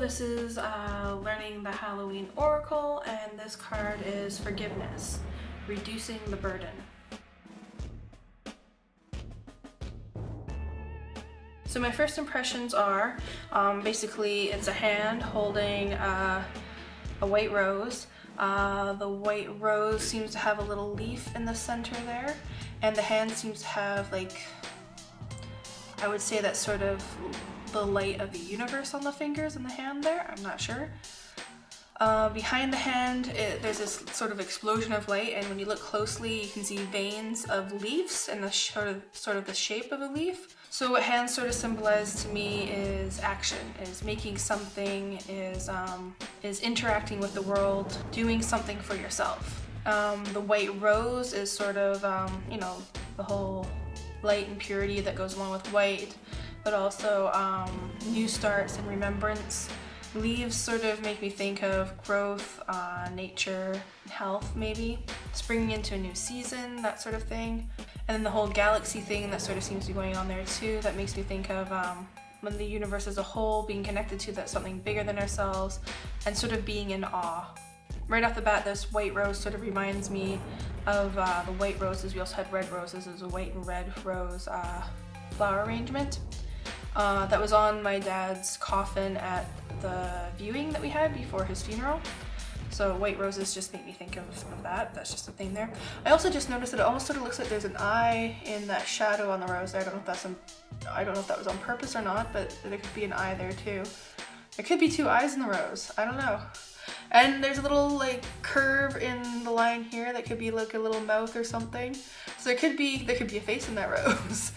this is learning the Halloween Oracle, and this card is Forgiveness, reducing the burden. So my first impressions are, basically it's a hand holding a white rose. The white rose seems to have a little leaf in the center there, and the hand seems to have, like, I would say that's sort of the light of the universe on the fingers and the hand there. I'm not sure. Behind the hand, there's this sort of explosion of light, and when you look closely, you can see veins of leaves in the sort of the shape of a leaf. So what hands sort of symbolize to me is action, is making something, is interacting with the world, doing something for yourself. The white rose is sort of, you know, the whole light and purity that goes along with white, but also new starts and remembrance. Leaves sort of make me think of growth, nature, health maybe, springing into a new season, that sort of thing. And then the whole galaxy thing that sort of seems to be going on there too, that makes me think of when the universe as a whole, being connected to that something bigger than ourselves, and sort of being in awe. Right off the bat, this white rose sort of reminds me of the white roses. We also had red roses. There's a white and red rose flower arrangement that was on my dad's coffin at the viewing that we had before his funeral. So white roses just make me think of that. That's just a thing there. I also just noticed that it almost sort of looks like there's an eye in that shadow on the rose there. I don't know if that was on purpose or not, but there could be an eye there too. There could be two eyes in the rose. I don't know. And there's a little like curve in the line here that could be like a little mouth or something. So there could be a face in that rose.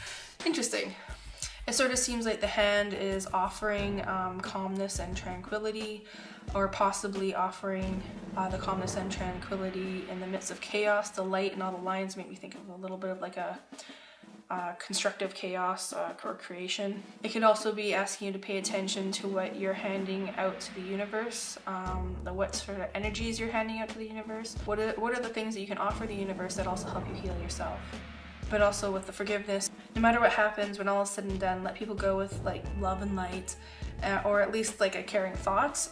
Interesting. It sort of seems like the hand is offering calmness and tranquility, or possibly offering the calmness and tranquility in the midst of chaos. The light and all the lines make me think of a little bit of like a constructive chaos or creation. It could also be asking you to pay attention to what you're handing out to the universe, what sort of energies you're handing out to the universe. What are the things that you can offer the universe that also help you heal yourself? But also with the forgiveness, no matter what happens, when all is said and done, let people go with like love and light, or at least like a caring thought.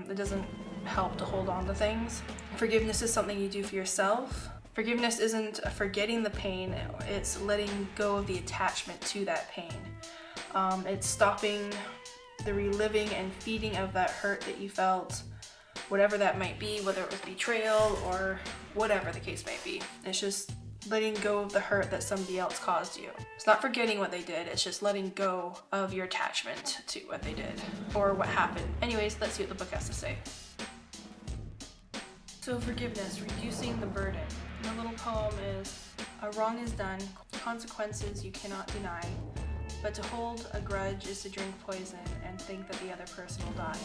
It doesn't help to hold on to things. Forgiveness is something you do for yourself. Forgiveness isn't forgetting the pain, it's letting go of the attachment to that pain. It's stopping the reliving and feeding of that hurt that you felt, whatever that might be, whether it was betrayal or whatever the case might be. It's just letting go of the hurt that somebody else caused you. It's not forgetting what they did, it's just letting go of your attachment to what they did or what happened. Anyways, let's see what the book has to say. So forgiveness, reducing the burden. The little poem is, a wrong is done, consequences you cannot deny, but to hold a grudge is to drink poison and think that the other person will die.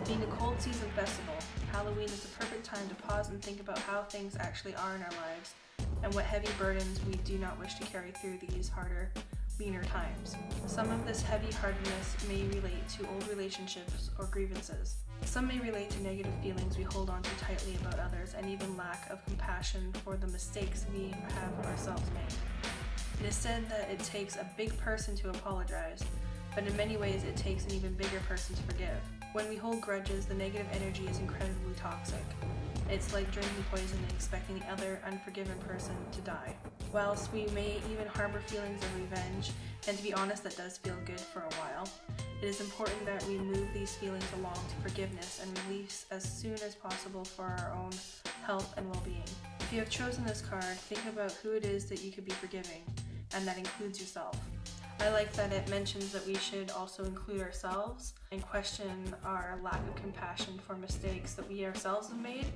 Being a cold season festival, Halloween is the perfect time to pause and think about how things actually are in our lives, and what heavy burdens we do not wish to carry through these harder, leaner times. Some of this heavy-heartedness may relate to old relationships or grievances. Some may relate to negative feelings we hold on to tightly about others, and even lack of compassion for the mistakes we have ourselves made. It is said that it takes a big person to apologize, but in many ways it takes an even bigger person to forgive. When we hold grudges, the negative energy is incredibly toxic. It's like drinking poison and expecting the other unforgiven person to die. Whilst we may even harbor feelings of revenge, and to be honest, that does feel good for a while, it is important that we move these feelings along to forgiveness and release as soon as possible for our own health and well-being. If you have chosen this card, think about who it is that you could be forgiving, and that includes yourself. I like that it mentions that we should also include ourselves and question our lack of compassion for mistakes that we ourselves have made,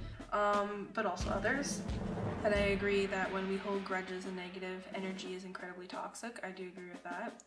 but also others. And I agree that when we hold grudges and negative energy is incredibly toxic. I do agree with that.